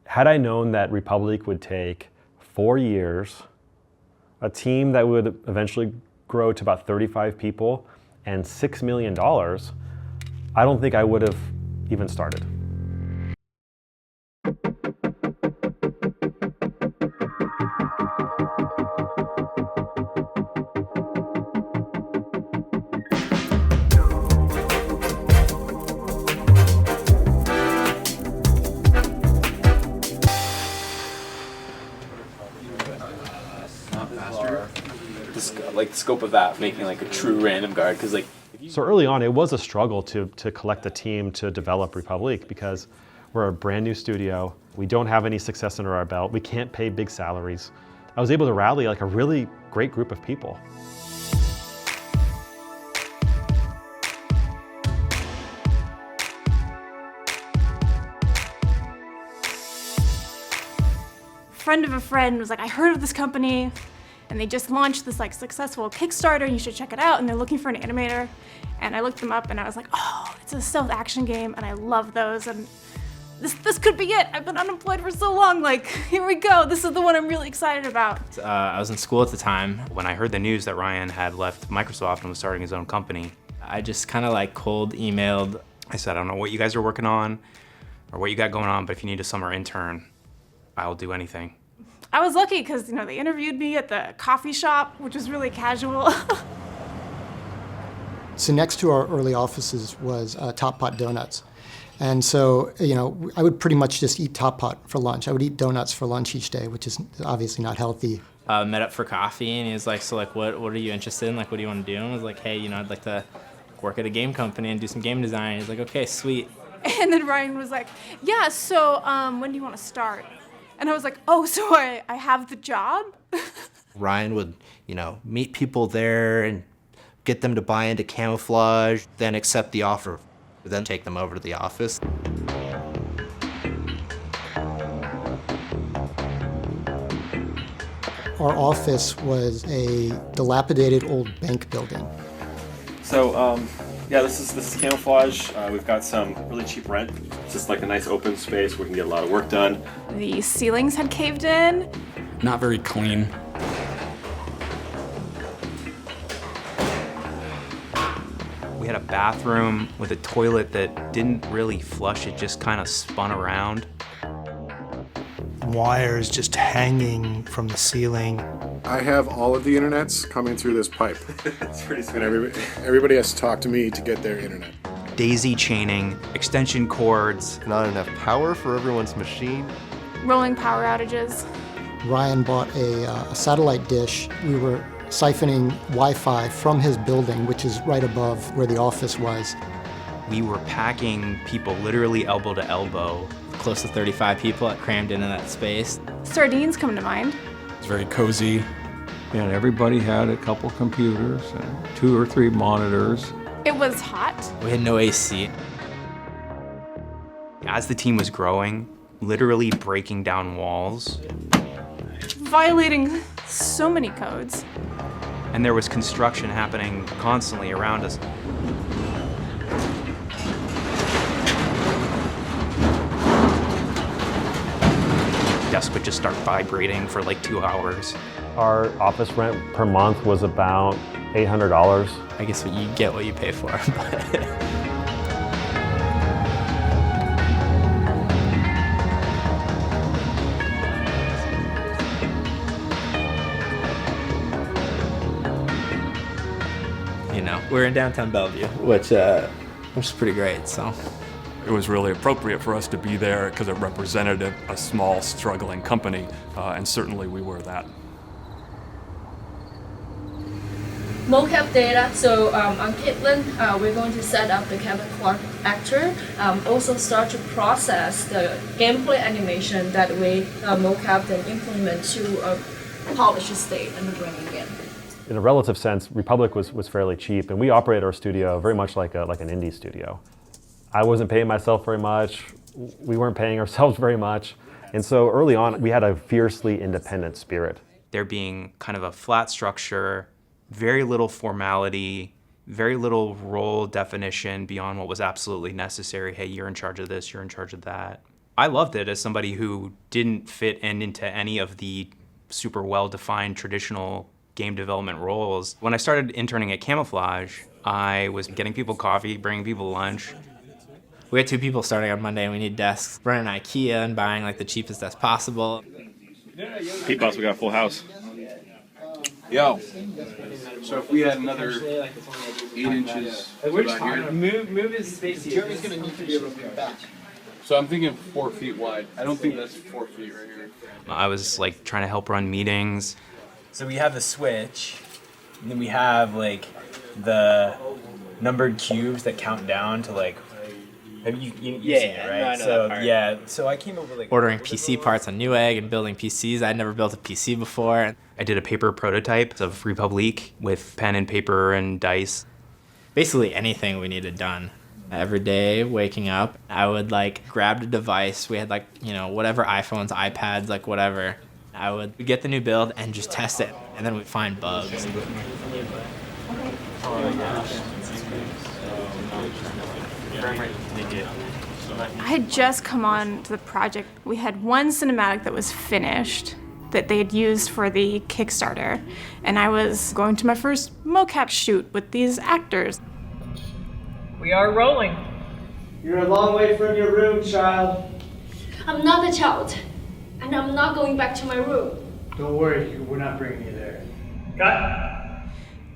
Had I known that Republique would take 4 years, a team that would eventually grow to about 35 people, and $6 million, I don't think I would have even started. Like the scope of that, making like a true random guard, because like. So early on, it was a struggle to collect a team to develop Republique because we're a brand new studio. We don't have any success under our belt. We can't pay big salaries. I was able to rally like a really great group of people. Friend of a friend was like, I heard of this company and they just launched this like successful Kickstarter and you should check it out, and they're looking for an animator. And I looked them up and I was like, oh, it's a stealth action game and I love those, and this could be it. I've been unemployed for so long, like, here we go. This is the one I'm really excited about. I was in school at the time. When I heard the news that Ryan had left Microsoft and was starting his own company, I just kind of like cold emailed. I said, I don't know what you guys are working on or what you got going on, but if you need a summer intern, I'll do anything. I was lucky because, you know, they interviewed me at the coffee shop, which was really casual. So next to our early offices was Top Pot Donuts. And so, you know, I would pretty much just eat Top Pot for lunch. I would eat donuts for lunch each day, which is obviously not healthy. Met up for coffee and he was like, so like, what are you interested in? Like, what do you want to do? And I was like, hey, you know, I'd like to work at a game company and do some game design. He's like, okay, sweet. And then Ryan was like, yeah, so when do you want to start? And I was like, oh, so I have the job? Ryan would, you know, meet people there and get them to buy into Camouflaj, then accept the offer, then take them over to the office. Our office was a dilapidated old bank building. So, yeah, this is Camouflaj. We've got some really cheap rent. It's just like a nice open space where we can get a lot of work done. The ceilings had caved in. Not very clean. We had a bathroom with a toilet that didn't really flush, it just kind of spun around. Wires just hanging from the ceiling. I have all of the internets coming through this pipe. It's pretty sweet. Everybody has to talk to me to get their internet. Daisy chaining, extension cords. Not enough power for everyone's machine. Rolling power outages. Ryan bought a satellite dish. We were siphoning Wi-Fi from his building, which is right above where the office was. We were packing people literally elbow to elbow. Close to 35 people crammed into that space. Sardines come to mind. It's very cozy. And everybody had a couple computers and 2 or 3 monitors. It was hot. We had no AC. As the team was growing, literally breaking down walls. Violating so many codes. And there was construction happening constantly around us. Desk would just start vibrating for like 2 hours. Our office rent per month was about $800. I guess you get what you pay for. You know, we're in downtown Bellevue, which is pretty great, so. It was really appropriate for us to be there because it represented a small, struggling company, and certainly we were that. Mocap data, so on Caitlin, we're going to set up the Camouflaj actor, also start to process the gameplay animation that we mocap and implement to a polished state and bring it in. In a relative sense, Republique was fairly cheap, and we operate our studio very much like an indie studio. I wasn't paying myself very much, we weren't paying ourselves very much, and so early on we had a fiercely independent spirit. There being kind of a flat structure, very little formality, very little role definition beyond what was absolutely necessary. Hey, you're in charge of this, you're in charge of that. I loved it as somebody who didn't fit into any of the super well-defined traditional game development roles. When I started interning at Camouflaj, I was getting people coffee, bringing people lunch. We had 2 people starting on Monday and we need desks. Running IKEA and buying like the cheapest desk possible. Pete Boss, we got a full house. Yo. So if we had another 8 inches about here. Move his space. Jeremy's going to need to be able to move back. So I'm thinking 4 feet wide. I don't think that's 4 feet right here. I was like trying to help run meetings. So we have the switch, and then we have like the numbered cubes that count down to like. Have you seen it, right? No, I know that part. So I came up with like ordering PC parts on Newegg and building PCs. I'd never built a PC before. I did a paper prototype of Republique with pen and paper and dice. Basically anything we needed done. Every day, waking up, I would like grab the device. We had like, whatever iPhones, iPads, like whatever. I would get the new build and just test it, and then we'd find bugs. I had just come on to the project. We had one cinematic that was finished that they had used for the Kickstarter, and I was going to my first mocap shoot with these actors. We are rolling. You're a long way from your room, child. I'm not a child, and I'm not going back to my room. Don't worry, we're not bringing you there. Cut.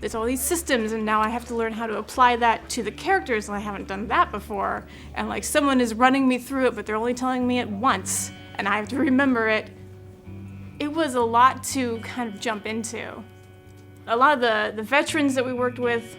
There's all these systems, and now I have to learn how to apply that to the characters, and I haven't done that before. And like someone is running me through it, but they're only telling me it once, and I have to remember it. It was a lot to kind of jump into. A lot of the veterans that we worked with,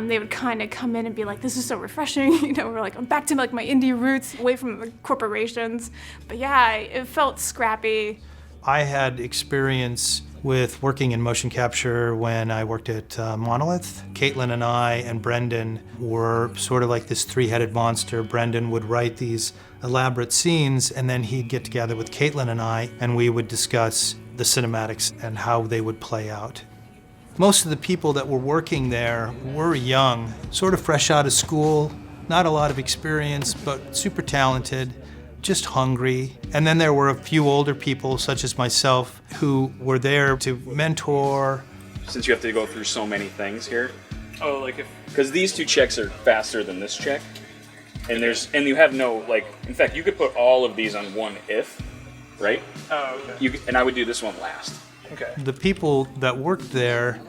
they would kind of come in and be like, "This is so refreshing," we're like, "I'm back to like my indie roots, away from the corporations." But yeah, it felt scrappy. I had experience with working in motion capture when I worked at Monolith. Caitlin and I and Brendan were sort of like this 3-headed monster. Brendan would write these elaborate scenes, and then he'd get together with Caitlin and I, and we would discuss the cinematics and how they would play out. Most of the people that were working there were young, sort of fresh out of school, not a lot of experience, but super talented, just hungry. And then there were a few older people, such as myself, who were there to mentor. Since you have to go through so many things here. Oh, like if... Because these 2 checks are faster than this check. And you have no, like, in fact, you could put all of these on one if, right? Oh, okay. And I would do this one last. Okay. The people that worked there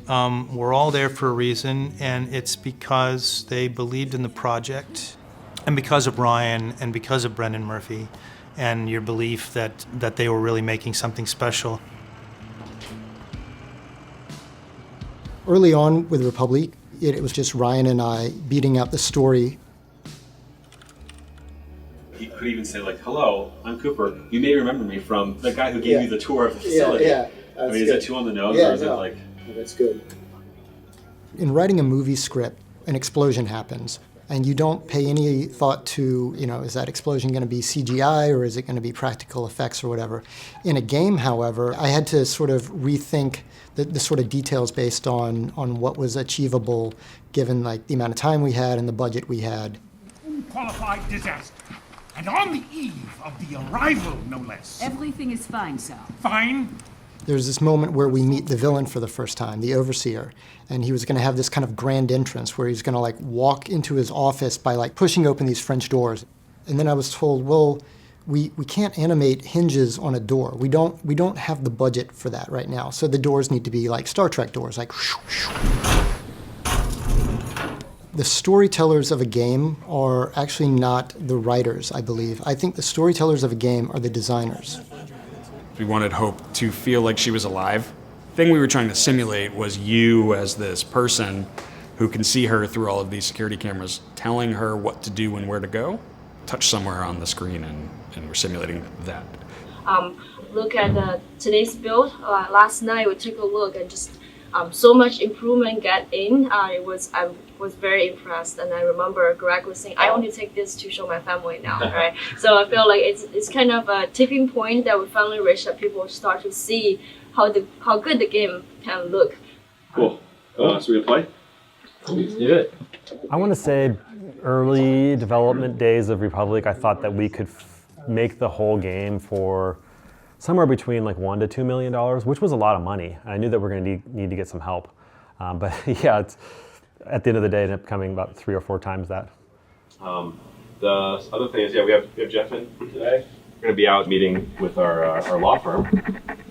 were all there for a reason, and it's because they believed in the project, and because of Ryan, and because of Brendan Murphy, and your belief that they were really making something special. Early on with Republique, it was just Ryan and I beating out the story. He could even say like, "Hello, I'm Cooper. You may remember me from the guy who gave you the tour of the facility." Yeah. I mean, is that too on the nose, or is it like... That's good. In writing a movie script, an explosion happens, and you don't pay any thought to, is that explosion going to be CGI, or is it going to be practical effects or whatever. In a game, however, I had to sort of rethink the sort of details based on what was achievable, given like the amount of time we had and the budget we had. Unqualified disaster. And on the eve of the arrival, no less. Everything is fine, sir. Fine? There's this moment where we meet the villain for the first time, the Overseer, and he was going to have this kind of grand entrance where he's going to like walk into his office by like pushing open these French doors. And then I was told, well, we can't animate hinges on a door. We don't have the budget for that right now. So the doors need to be like Star Trek doors, like shoo, shoo. The storytellers of a game are actually not the writers, I believe. I think the storytellers of a game are the designers. We wanted Hope to feel like she was alive. The thing we were trying to simulate was you as this person who can see her through all of these security cameras, telling her what to do and where to go. Touch somewhere on the screen, and we're simulating that. Look at today's build. Last night we took a look and just so much improvement get in. I was very impressed, and I remember Greg was saying, "I want to take this to show my family now," right? So I feel like it's kind of a tipping point that we finally reached, that people start to see how good the game can look. Cool. So we gonna play? Let's do it. I want to say early development days of Republique, I thought that we could make the whole game for somewhere between like $1 to $2 million, which was a lot of money. I knew that we're going to need to get some help. But yeah, at the end of the day, it ended up coming about 3 or 4 times that. The other thing is, we have Jeff in today. We're going to be out meeting with our law firm,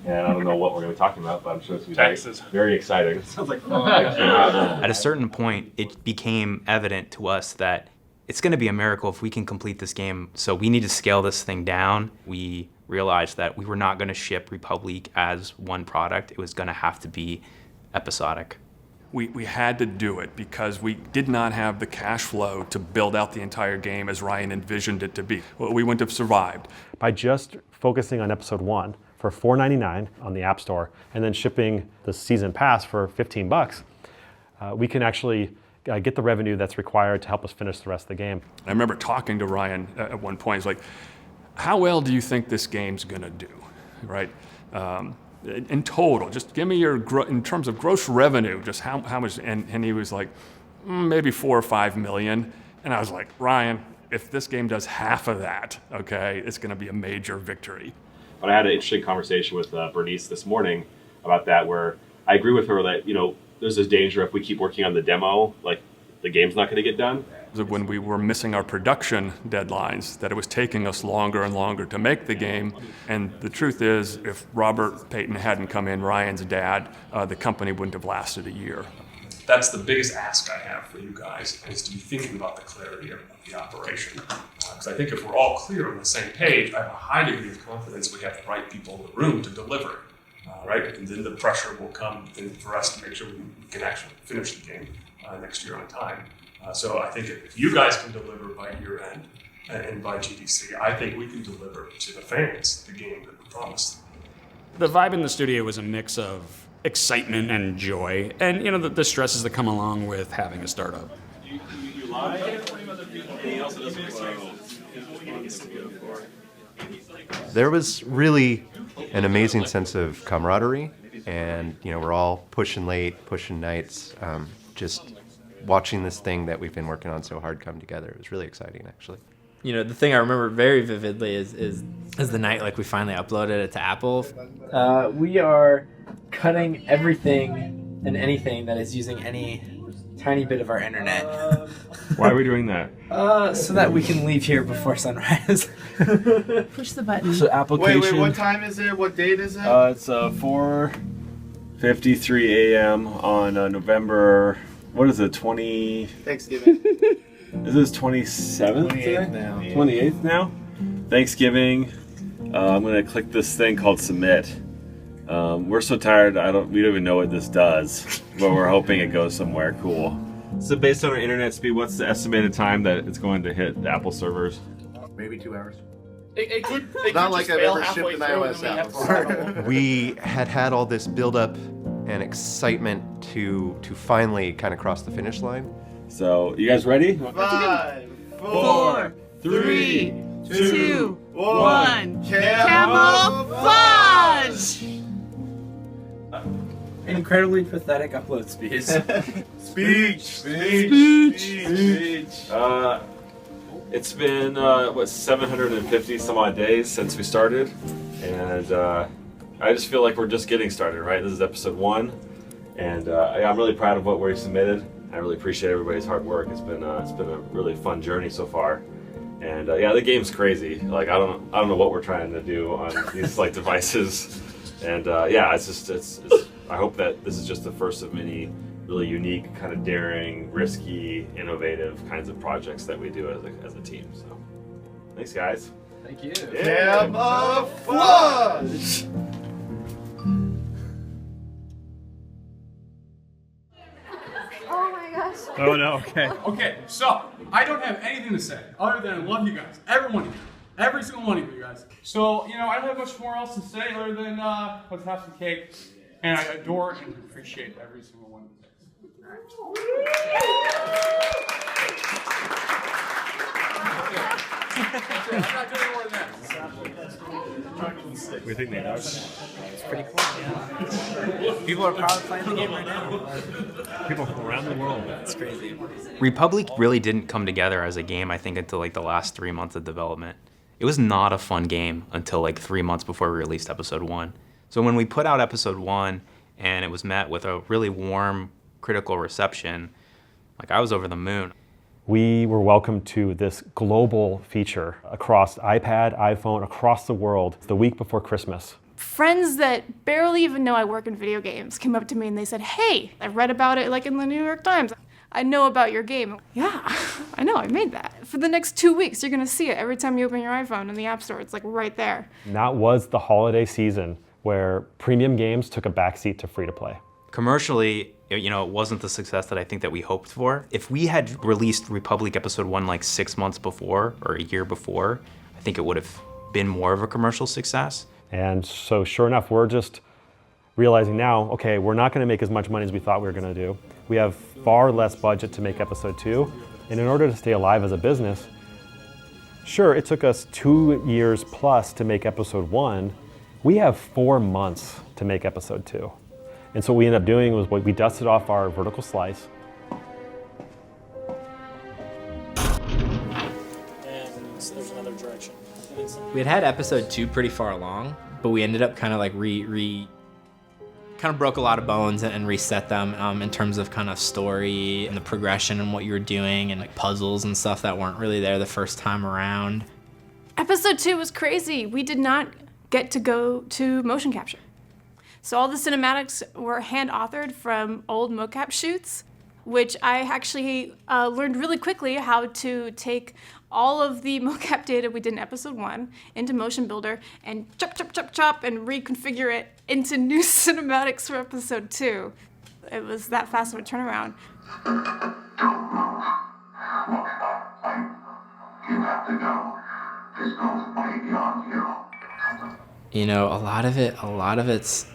and I don't know what we're going to be talking about, but I'm sure it's going to be very exciting. Sounds like fun. At a certain point, it became evident to us that it's going to be a miracle if we can complete this game. So we need to scale this thing down. We realized that we were not going to ship Republique as one product. It was going to have to be episodic. We had to do it because we did not have the cash flow to build out the entire game as Ryan envisioned it to be. Well, we wouldn't have survived. By just focusing on episode 1 for $4.99 on the App Store and then shipping the season pass for $15, we can actually get the revenue that's required to help us finish the rest of the game. I remember talking to Ryan at one point. He's like, how well do you think this game's gonna do, right? In total, just give me your, in terms of gross revenue, just how much, and he was like, maybe 4 or 5 million. And I was like, Ryan, if this game does half of that, okay, it's gonna be a major victory. But I had an interesting conversation with Bernice this morning about that, where I agree with her that, there's this danger if we keep working on the demo, like the game's not gonna get done. When we were missing our production deadlines, that it was taking us longer and longer to make the game. And the truth is, if Robert Payton hadn't come in, Ryan's dad, the company wouldn't have lasted a year. That's the biggest ask I have for you guys, is to be thinking about the clarity of the operation. Because I think if we're all clear on the same page, I have a high degree of confidence we have the right people in the room to deliver. Right? And then the pressure will come for us to make sure we can actually finish the game next year on time. So I think if you guys can deliver by year end and by GDC, I think we can deliver to the fans the game that we promised. The vibe in the studio was a mix of excitement and joy, and the stresses that come along with having a startup. You lie? He also doesn't There was really an amazing sense of camaraderie, and we're all pushing late, pushing nights, just watching this thing that we've been working on so hard come together. It was really exciting, actually. The thing I remember very vividly is the night we finally uploaded it to Apple. We are cutting everything and anything that is using any tiny bit of our internet. Why are we doing that? So that we can leave here before sunrise. Push the button. So application. Wait, what time is it? What date is it? It's 4:53 a.m. on November. What is it? Thanksgiving. Is this 27th? 28th now. 28th now. Thanksgiving. I'm gonna click this thing called submit. We're so tired. We don't even know what this does, but we're hoping it goes somewhere cool. So based on our internet speed, what's the estimated time that it's going to hit the Apple servers? Maybe 2 hours. It could not like I've ever shipped an iOS app before. We had all this build-up and excitement to finally kind of cross the finish line. So, you guys ready? 5, 4, 3, 2, 1. Camouflaj! Incredibly pathetic upload speeds. Speech! It's been 750 some odd days since we started, and I just feel like we're just getting started, right? This is episode 1, and I'm really proud of what we submitted. I really appreciate everybody's hard work. It's been a really fun journey so far, and the game's crazy. I don't know what we're trying to do on these devices, and it's I hope that this is just the first of many really unique, kind of daring, risky, innovative kinds of projects that we do as a team. So, thanks, guys. Thank you. Camouflaj! Oh my gosh. Oh no, okay. Okay, so I don't have anything to say other than I love you guys. Every one of you. Every single one of you guys. So, I don't have much more else to say other than let's have some cake. And I adore and appreciate every single one of you guys. I'm not doing more than that. We think they know. It's pretty cool, yeah. People are probably playing the game right now. People from around the world. It's crazy. Republique really didn't come together as a game, I think, until the last 3 months of development. It was not a fun game until like 3 months before we released episode 1. So when we put out episode 1 and it was met with a really warm, critical reception, like I was over the moon. We were welcomed to this global feature across iPad, iPhone, across the world the week before Christmas. Friends that barely even know I work in video games came up to me and they said, "Hey, I read about it like in the New York Times. I know about your game." Yeah, I know, I made that. For the next 2 weeks, you're gonna see it every time you open your iPhone in the App Store. It's like right there. And that was the holiday season where premium games took a backseat to free-to-play. Commercially, you know, it wasn't the success that I think that we hoped for. If we had released Republique episode 1 like 6 months before or a year before, I think it would have been more of a commercial success. And so sure enough, we're just realizing now, okay, we're not gonna make as much money as we thought we were gonna do. We have far less budget to make episode 2. And in order to stay alive as a business, sure, it took us 2 years plus to make episode 1. We have 4 months to make episode 2. And so what we ended up doing was we dusted off our vertical slice. And there's another direction. We had episode 2 pretty far along, but we ended up kind of like kind of broke a lot of bones and reset them in terms of kind of story and the progression and what you were doing and like puzzles and stuff that weren't really there the first time around. Episode 2 was crazy. We did not get to go to motion capture. So all the cinematics were hand-authored from old mocap shoots, which I actually learned really quickly how to take all of the mocap data we did in episode 1 into Motion Builder and chop, and reconfigure it into new cinematics for episode 2. It was that fast of a turnaround. You know, a lot of it's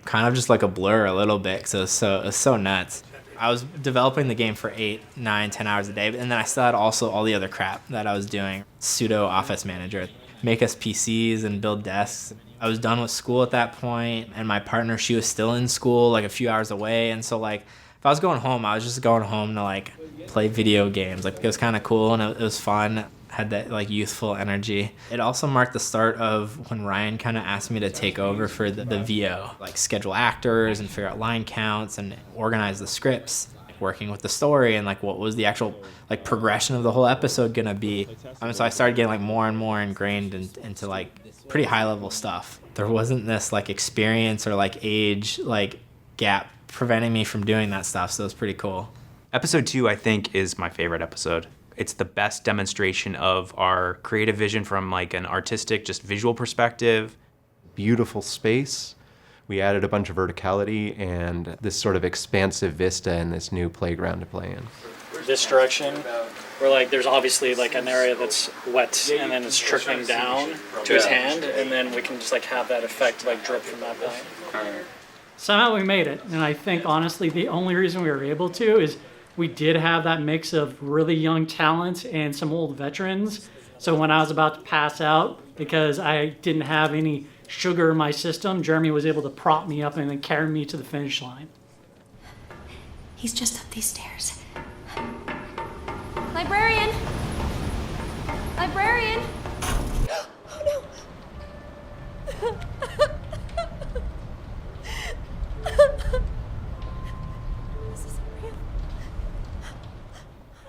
kind of just like a blur a little bit, so it's so nuts. I was developing the game for 8, 9, 10 hours a day, and then I still had also all the other crap that I was doing. Pseudo office manager, make us PCs and build desks. I was done with school at that point, and my partner, she was still in school, like a few hours away, and so like if I was going home, I was just going home to like play video games. Like it was kind of cool and it was fun. Had that like youthful energy. It also marked the start of when Ryan kind of asked me to take over for the VO, like schedule actors and figure out line counts and organize the scripts, like working with the story and like what was the actual like progression of the whole episode gonna be. So I started getting like more and more ingrained into like pretty high level stuff. There wasn't this like experience or like age like gap preventing me from doing that stuff, so it was pretty cool. Episode 2, I think, is my favorite episode. It's the best demonstration of our creative vision from like an artistic, just visual perspective. Beautiful space. We added a bunch of verticality and this sort of expansive vista and this new playground to play in. This direction, where like there's obviously like an area that's wet and then it's trickling down to his hand, and then we can just like have that effect like drip from that point. Somehow we made it, and I think honestly the only reason we were able to is we did have that mix of really young talent and some old veterans. So when I was about to pass out, because I didn't have any sugar in my system, Jeremy was able to prop me up and then carry me to the finish line. He's just up these stairs. Librarian! Librarian! Oh no!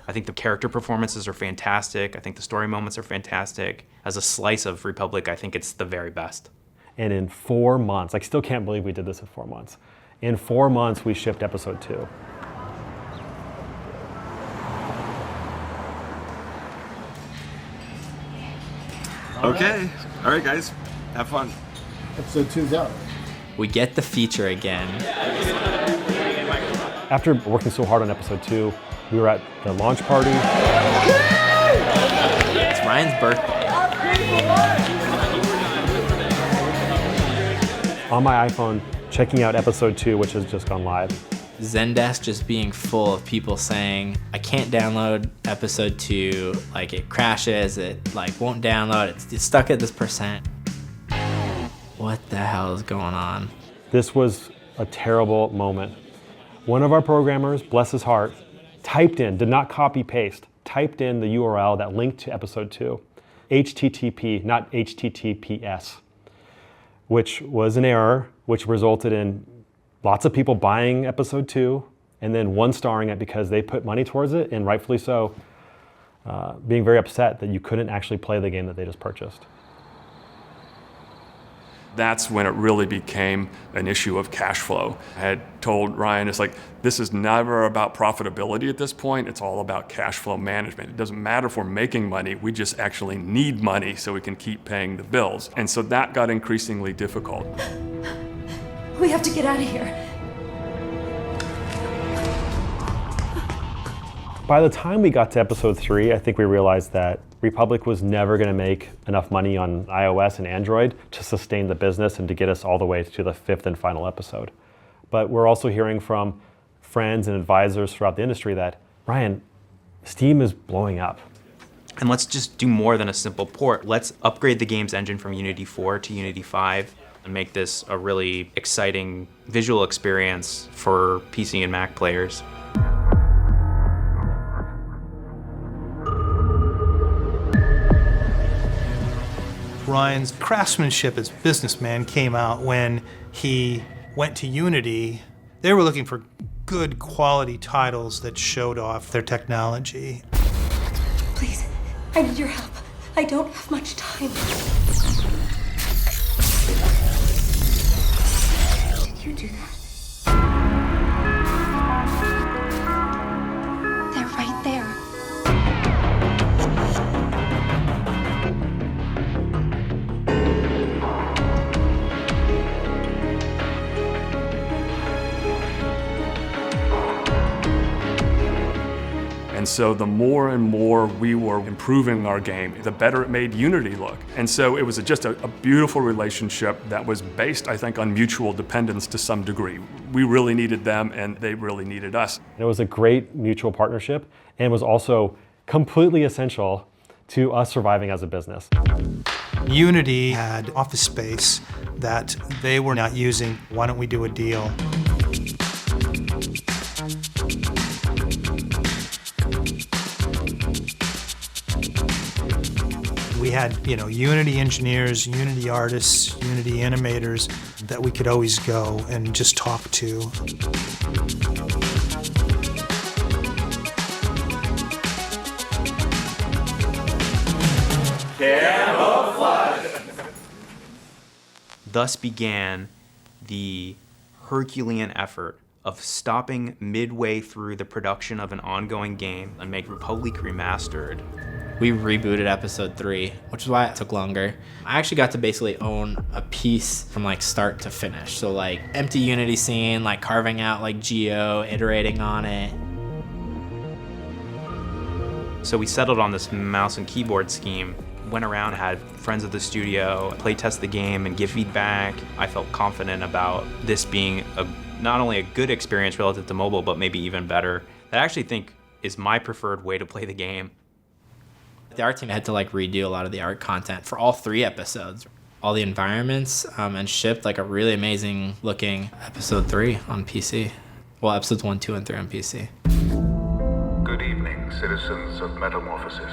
I think the character performances are fantastic. I think the story moments are fantastic. As a slice of Republique, I think it's the very best. And in 4 months, I still can't believe we did this in 4 months. In 4 months, we shipped episode 2. Okay. All right, guys. Have fun. Episode 2's out. We get the feature again. After working so hard on episode 2, we were at the launch party. It's Ryan's birthday. On my iPhone, checking out episode 2, which has just gone live. Zendesk just being full of people saying, I can't download episode 2, like it crashes, it like won't download, it's stuck at this %. What the hell is going on? This was a terrible moment. One of our programmers, bless his heart, typed in, did not copy paste, typed in the URL that linked to episode 2. HTTP, not HTTPS, which was an error, which resulted in lots of people buying episode 2 and then one-starring it because they put money towards it, and rightfully so, being very upset that you couldn't actually play the game that they just purchased. That's when it really became an issue of cash flow. I had told Ryan, it's like, this is never about profitability at this point, it's all about cash flow management. It doesn't matter if we're making money, we just actually need money so we can keep paying the bills. And so that got increasingly difficult. We have to get out of here. By the time we got to episode 3, I think we realized that Republic was never going to make enough money on iOS and Android to sustain the business and to get us all the way to the 5th and final episode. But we're also hearing from friends and advisors throughout the industry that, Ryan, Steam is blowing up. And let's just do more than a simple port. Let's upgrade the game's engine from Unity 4 to Unity 5 and make this a really exciting visual experience for PC and Mac players. Ryan's craftsmanship as businessman came out when he went to Unity. They were looking for good quality titles that showed off their technology. Please, I need your help. I don't have much time. Did you do that? They're right there. And so the more and more we were improving our game, the better it made Unity look. And so it was just a beautiful relationship that was based, I think, on mutual dependence to some degree. We really needed them and they really needed us. It was a great mutual partnership and was also completely essential to us surviving as a business. Unity had office space that they were not using. Why don't we do a deal? We had, Unity engineers, Unity artists, Unity animators that we could always go and just talk to. Camouflaj! Thus began the Herculean effort of stopping midway through the production of an ongoing game and make Republique Remastered. We rebooted episode 3, which is why it took longer. I actually got to basically own a piece from like start to finish. So like empty Unity scene, like carving out like geo, iterating on it. So we settled on this mouse and keyboard scheme, went around, had friends of the studio play test the game and give feedback. I felt confident about this being not only a good experience relative to mobile, but maybe even better. That I actually think is my preferred way to play the game. The art team had to like redo a lot of the art content for all 3 episodes. All the environments and shipped like a really amazing looking episode 3 on PC. Well, episodes 1, 2, and 3 on PC. Good evening, citizens of Metamorphosis.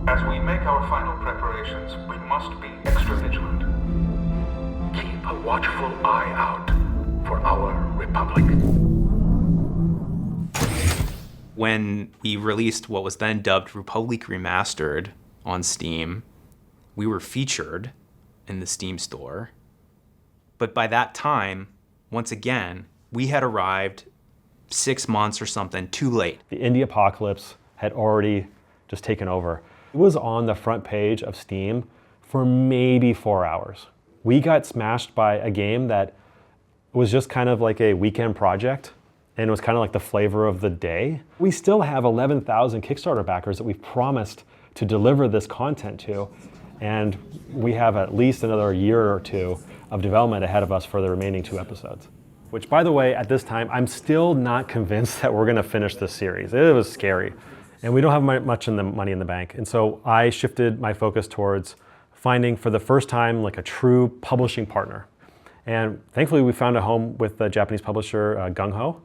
As we make our final preparations, we must be extra vigilant. Keep a watchful eye out for our Republic. When we released what was then dubbed Republique Remastered on Steam, we were featured in the Steam store. But by that time, once again, we had arrived 6 months or something too late. The indie apocalypse had already just taken over. It was on the front page of Steam for maybe 4 hours. We got smashed by a game that was just kind of like a weekend project, and it was kind of like the flavor of the day. We still have 11,000 Kickstarter backers that we've promised to deliver this content to, and we have at least another year or 2 of development ahead of us for the remaining 2 episodes. Which, by the way, at this time, I'm still not convinced that we're gonna finish this series. It was scary. And we don't have much money in the bank. And so I shifted my focus towards finding, for the first time, like a true publishing partner. And thankfully, we found a home with the Japanese publisher, Gung Ho.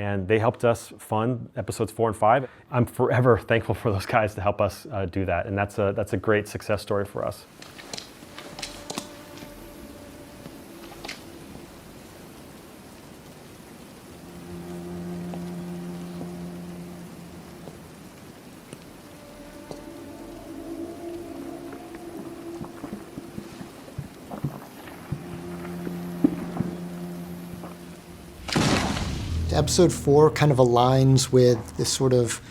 and they helped us fund episodes 4 and 5. I'm forever thankful for those guys to help us do that, and that's a great success story for us. Episode 4 kind of aligns with this sort of,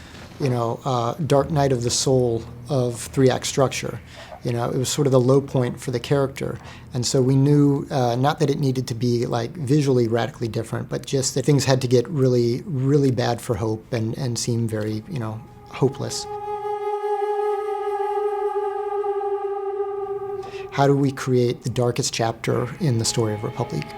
dark night of the soul of 3-act structure. It was sort of the low point for the character. And so we knew, not that it needed to be like visually radically different, but just that things had to get really, really bad for Hope and seem very, hopeless. How do we create the darkest chapter in the story of Republique?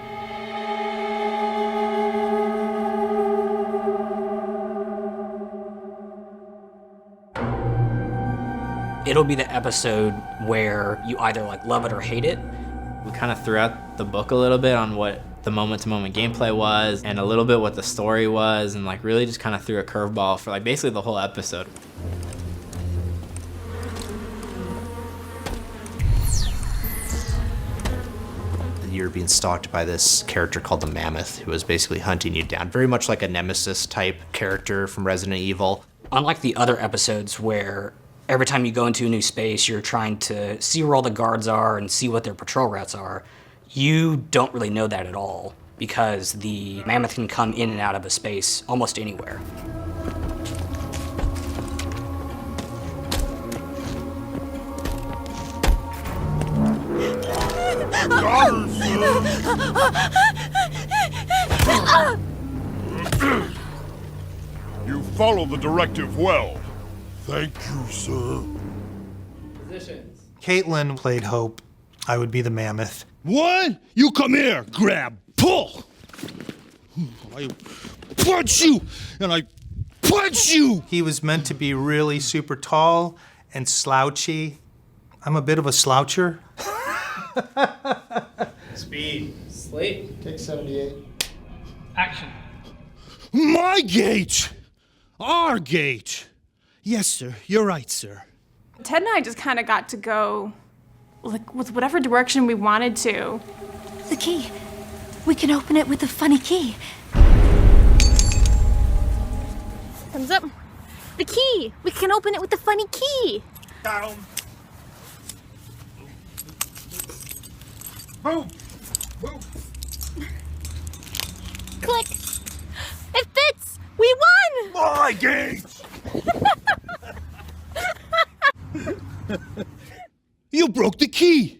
It'll be the episode where you either like love it or hate it. We kind of threw out the book a little bit on what the moment-to-moment gameplay was and a little bit what the story was, and like really just kind of threw a curveball for like basically the whole episode. You're being stalked by this character called the Mammoth, who is basically hunting you down. Very much like a nemesis type character from Resident Evil. Unlike the other episodes where every time you go into a new space, you're trying to see where all the guards are and see what their patrol routes are. You don't really know that at all because the Mammoth can come in and out of a space almost anywhere. You follow the directive well. Thank you, sir. Positions. Caitlin played Hope. I would be the Mammoth. What? You come here, grab, pull. I punch you, and I punch you. He was meant to be really super tall and slouchy. I'm a bit of a sloucher. Speed. Slate. Take 78. Action. My gate. Our gate. Yes, sir. You're right, sir. Ted and I just kind of got to go like with whatever direction we wanted to. The key. We can open it with the funny key. Thumbs up. The key. We can open it with the funny key. Down. Move. Move. Click. It fits. We won. My gate. You broke the key.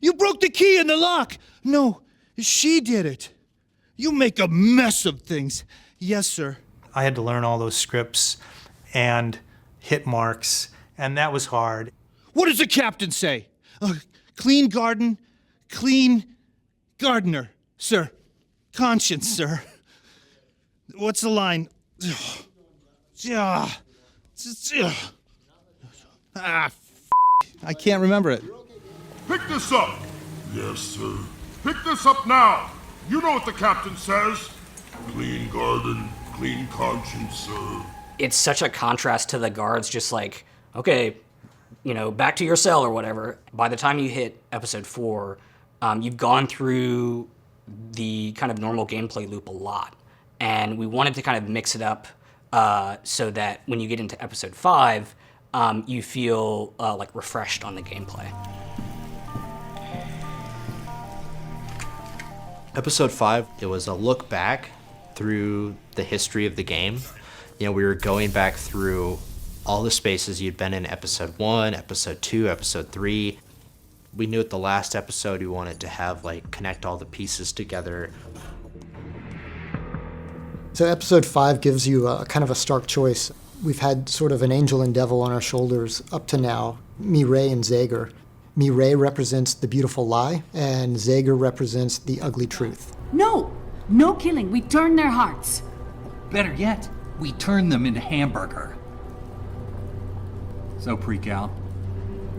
You broke the key in the lock. No, she did it. You make a mess of things. Yes, sir. I had to learn all those scripts and hit marks, and that was hard. What does the captain say? Clean garden, clean gardener, sir. Conscience, sir. What's the line? I can't remember it. Pick this up. Yes, sir. Pick this up now. You know what the captain says. Clean garden, clean conscience, sir. It's such a contrast to the guards just like, okay, back to your cell or whatever. By the time you hit episode 4, you've gone through the kind of normal gameplay loop a lot. And we wanted to kind of mix it up so that when you get into episode 5, you feel like refreshed on the gameplay. Episode 5, it was a look back through the history of the game. We were going back through all the spaces you'd been in episode 1, episode 2, episode 3. We knew at the last episode we wanted to have connect all the pieces together. So episode 5 gives you a kind of a stark choice. We've had sort of an angel and devil on our shoulders up to now, Mireille and Zager. Mireille represents the beautiful lie, and Zager represents the ugly truth. No killing. We turn their hearts. Better yet, we turn them into hamburger. So, Pre-Cal,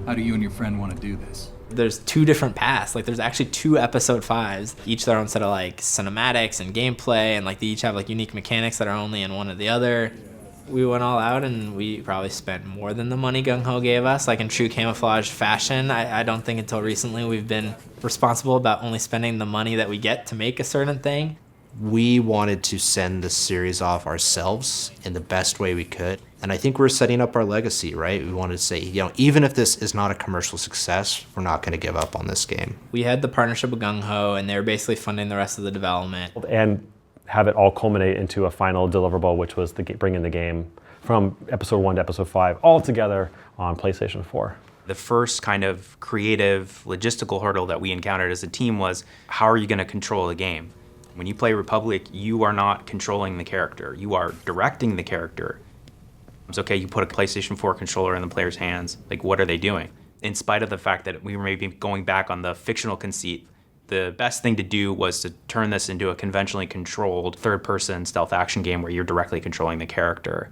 how do you and your friend want to do this? There's 2 different paths. Like there's actually 2 episode 5s, each their own set of like cinematics and gameplay, and like they each have like unique mechanics that are only in one or the other. We went all out and we probably spent more than the money Gung Ho gave us. Like in true Camouflaj fashion, I don't think until recently we've been responsible about only spending the money that we get to make a certain thing. We wanted to send this series off ourselves in the best way we could. And I think we're setting up our legacy, right? We wanted to say, even if this is not a commercial success, we're not going to give up on this game. We had the partnership with Gung Ho and they were basically funding the rest of the development. And have it all culminate into a final deliverable, which was bringing the game from episode 1 to episode 5 all together on PlayStation 4. The first kind of creative, logistical hurdle that we encountered as a team was, how are you going to control the game? When you play Republic, you are not controlling the character. You are directing the character. It's okay, you put a PlayStation 4 controller in the player's hands. Like, what are they doing? In spite of the fact that we were maybe going back on the fictional conceit, the best thing to do was to turn this into a conventionally controlled third-person stealth action game where you're directly controlling the character.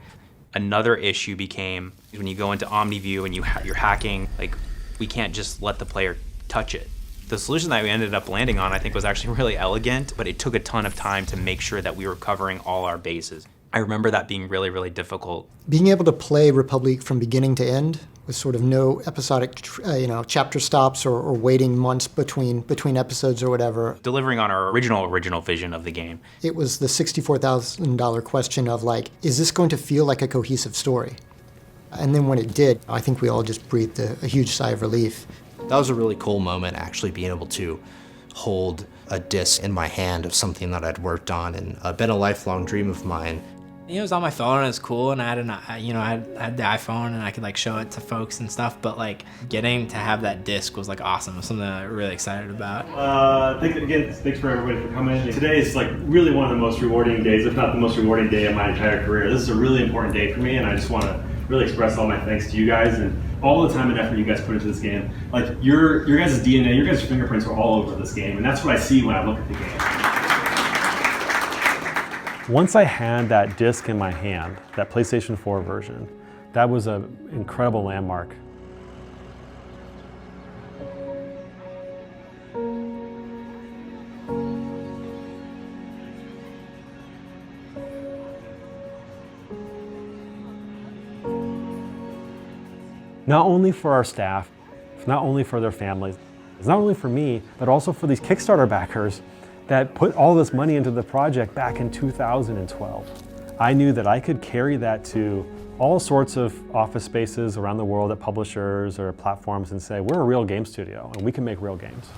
Another issue became when you go into OmniView and you're hacking, like, we can't just let the player touch it. The solution that we ended up landing on, I think, was actually really elegant, but it took a ton of time to make sure that we were covering all our bases. I remember that being really, really difficult. Being able to play Republique from beginning to end with sort of no episodic, chapter stops or waiting months between episodes or whatever. Delivering on our original vision of the game. It was the $64,000 question of like, is this going to feel like a cohesive story? And then when it did, I think we all just breathed a huge sigh of relief. That was a really cool moment, actually being able to hold a disc in my hand of something that I'd worked on and been a lifelong dream of mine. It was on my phone and it's cool, and I had the iPhone and I could like show it to folks and stuff. But like getting to have that disc was like awesome. It was something I'm really excited about. Thanks for everybody for coming. Today is like really one of the most rewarding days, if not the most rewarding day of my entire career. This is a really important day for me, and I just want to really express all my thanks to you guys and all the time and effort you guys put into this game. Like your guys' DNA, your guys' fingerprints are all over this game, and that's what I see when I look at the game. Once I had that disc in my hand, that PlayStation 4 version, that was an incredible landmark. Not only for our staff, not only for their families, it's not only for me, but also for these Kickstarter backers that put all this money into the project back in 2012. I knew that I could carry that to all sorts of office spaces around the world at publishers or platforms and say, we're a real game studio and we can make real games.